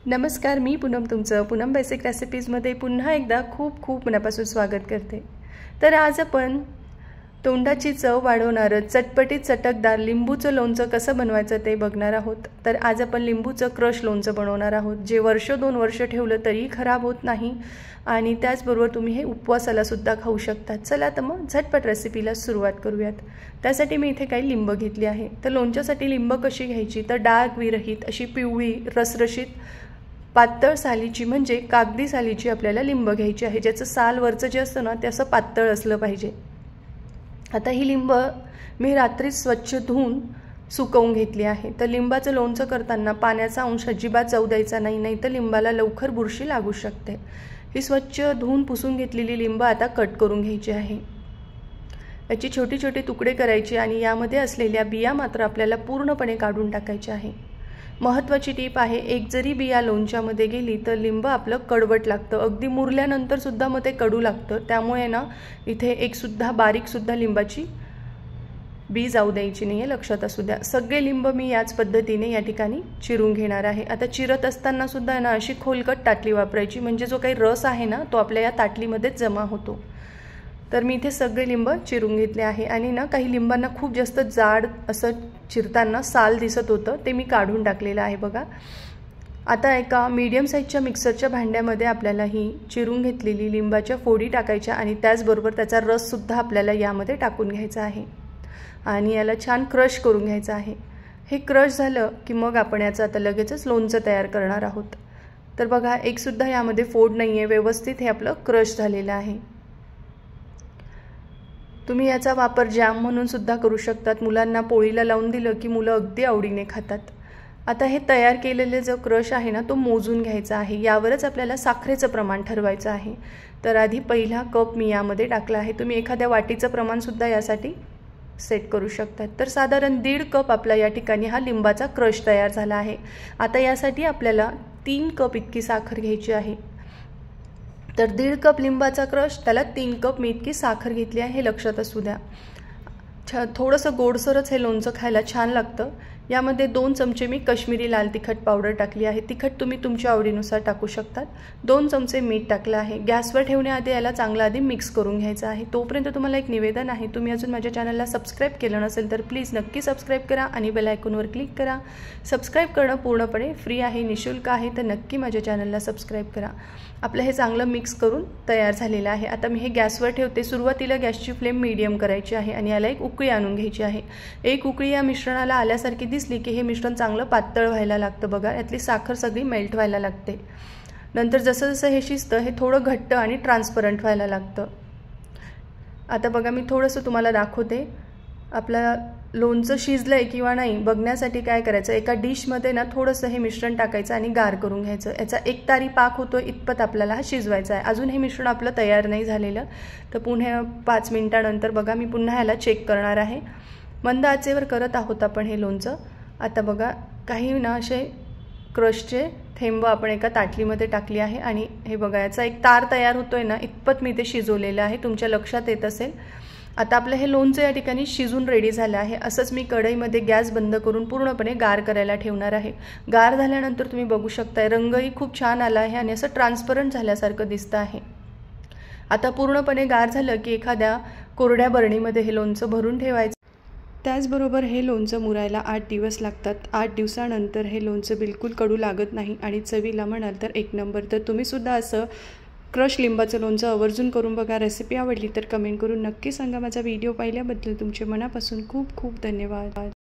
नमस्कार, मी पूनम तुमचं पूनम बेसिक रेसिपीजमध्ये पुन्हा एकदा खूप खूप मनापासून स्वागत करते। तर आज आपण तोंडाची चव वाढवणारं चटपटीत चटकदार लिंबूचं लोणचं कसं बनवायचं ते बघणार आहोत। तर आज आपण लिंबूचं क्रश लोणचं बनवणार आहोत, जे वर्ष 2 वर्ष ठेवलं तरी खराब होत नाही आणि त्याचबरोबर तुम्ही हे उपवासाला सुद्धा खाऊ शकता। चला तर मग झटपट रेसिपीला सुरुवात करूयात। त्यासाठी मी इथे काही लिंब घेतली आहे। तर लोणच्यासाठी लिंब कशी घ्यायची, तर डाग विरहित अशी पिवळी रसरशीत पातळ सालीची म्हणजे कागदी सालीची आपल्याला लिंब घ्यायची आहे, ज्याचं साल वरचं जे असतं ना ते असं पातळ असलं पाहिजे। आता ही लिंब मी रात्री स्वच्छ धुवून सुकवून घेतली आहे। तर लिंबाचं लोणचं करताना पाण्याचा अंश अजिबात जाऊ द्यायचा नाही, नाहीतर लिंबाला लवकर बुरशी लागू शकते। ही स्वच्छ धुवून पुसून घेतलेली लिंब आता कट करून घ्यायची आहे। याची छोटी छोटी तुकडे करायचे आणि यामध्ये असलेल्या बिया मात्र आपल्याला पूर्णपणे काढून टाकायच्या आहे। महत्त्वाची टीप आहे, एक जरी बिया लोणच्यामध्ये गेली तर लिंब आपलं कडवट लागतं, अगदी मुरल्यानंतर सुद्धा मग ते कडू लागतं। त्यामुळे ना इथे एक सुद्धा बारीक सुद्धा लिंबाची बी जाऊ द्यायची नाही, लक्षात असू द्या। सगळे लिंब मी याच पद्धतीने या ठिकाणी चिरून घेणार आहे। आता चिरत असताना सुद्धा ना अशी खोलकट ताटली वापरायची, म्हणजे जो काही रस आहे ना तो आपल्या या ताटलीमध्ये जमा होतो। तर मी इथे सगळे लिंब चिरून घेतले आहे आणि ना काही लिंबांना खूप जास्त जाड असं चिरताना साल दिसत होतं, ते मी काढून टाकलेलं आहे बघा। आता एका मीडियम साईजच्या मिक्सरच्या भांड्यामध्ये आपल्याला ही चिरून घेतलेली लिंबाच्या फोडी टाकायच्या आणि त्याचबरोबर त्याचा रस सुद्धा आपल्याला यामध्ये टाकून घ्यायचा आहे आणि याला छान क्रश करून घ्यायचं आहे। हे क्रश झालं की मग आपण याचं आता लगेचच लोणचं तयार करणार आहोत। तर बघा, एक सुद्धा यामध्ये फोड नाही आहे, व्यवस्थित हे आपलं क्रश झालेलं आहे। तुम्ही याचा वापर जॅम म्हणून सुद्धा करू शकतात, मुलांना पोळीला लावून दिलं की मुलं अगदी आवडीने खातात। आता हे तयार केलेले जो क्रश आहे ना तो मोजून घ्यायचा आहे, यावरच आपल्याला साखरेचं प्रमाण ठरवायचं आहे। तर आधी पहिला कप मी यामध्ये टाकला आहे, तुम्ही एखाद्या वाटीचं प्रमाण सुद्धा यासाठी सेट करू शकतात। तर साधारण 1.5 कप आपला या ठिकाणी हा लिंबाचा क्रश तयार झाला आहे। आता यासाठी आपल्याला 3 कप इतकी साखर घ्यायची आहे। तर 1.5 कप लिंबाचा क्रश, त्याला 3 कप मी इतकी साखर घेतली आहे, हे लक्षात असू द्या। थोडंसं गोडसरच हे लोणचं खायला छान लागतं। यामध्ये 2 चमचे मी कश्मीरी लाल तिखट पावडर टाकली आहे, तिखट तुम्ही तुमच्या आवडीनुसार टाकू शकतात। 2 चमचे मीठ टाकलं आहे। गॅसवर ठेवण्याआधी याला चांगलं आधी मिक्स करून घ्यायचं आहे। तोपर्यंत तुम्हाला एक निवेदन आहे, तुम्ही अजून माझ्या चॅनलला सबस्क्राईब केलं नसेल तर प्लीज नक्की सबस्क्राईब करा आणि बेल आयकॉनवर क्लिक करा। सबस्क्राईब करणं पूर्णपणे फ्री आहे, निःशुल्क आहे, तर नक्की माझ्या चॅनलला सबस्क्राईब करा। आपलं हे चांगलं मिक्स करून तयार झालेलं आहे। आता मी हे गॅसवर ठेवते। सुरुवातीला गॅसची फ्लेम मीडियम करायची आहे आणि याला एक उकळी आणून घ्यायची आहे। एक उकळी या मिश्रणाला आल्यासारखी दिसली की हे मिश्रण चांगलं पातळ व्हायला लागतं बघा, यातली साखर सगळी मेल्ट व्हायला लागते। नंतर जसं जसं हे शिजतं हे थोडं घट्ट आणि ट्रान्सपरंट व्हायला लागतं। आता बघा, मी थोडंसं तुम्हाला दाखवते आपलं लोणचं शिजलंय किंवा नाही बघण्यासाठी काय करायचं, एका डिशमध्ये ना थोडंसं हे मिश्रण टाकायचं आणि गार करून घ्यायचं। याचा एक तारी पाक होतो इतपत आपल्याला हा शिजवायचा आहे। अजून हे मिश्रण आपलं तयार नाही झालेलं, तर पुन्हा 5 मिनिटानंतर बघा मी पुन्हा ह्याला चेक करणार आहे। मंद आचेवर करत आहोत आपण हे लोणचं। आता बघा, काही ना असे क्रशचे थेंब आपण एका ताटलीमध्ये टाकली आहे आणि हे बघा याचा एक तार तयार होतोय ना, इतपत मी ते शिजवलेलं आहे, तुमच्या लक्षात येत असेल। आता आपलं हे लोणचं या ठिकाणी शिजून रेडी झालं आहे। असंच मी कढईमध्ये गॅस बंद करून पूर्णपणे गार करायला ठेवणार आहे। गार झाल्यानंतर तुम्ही बघू शकताय रंगही खूप छान आला आहे आणि असं ट्रान्सपरंट झाल्यासारखं दिसतं आहे। आता पूर्णपणे गार झालं की एखाद्या कोरड्या बरणीमध्ये हे लोणचं भरून ठेवायचं। त्याचबरोबर हे लोणचं मुरायला 8 दिवस लागतात। 8 दिवसानंतर हे लोणचं बिलकुल कडू लागत नाही आणि चवीला म्हणाल तर एक नंबर। तर तुम्ही सुद्धा असं क्रश लिंबाचं लोणचं आवर्जून करून बघा। रेसिपी आवडली तर कमेंट करून नक्की सांगा। माझा व्हिडिओ पाहिल्याबद्दल तुमचे मनापासून खूप खूप धन्यवाद।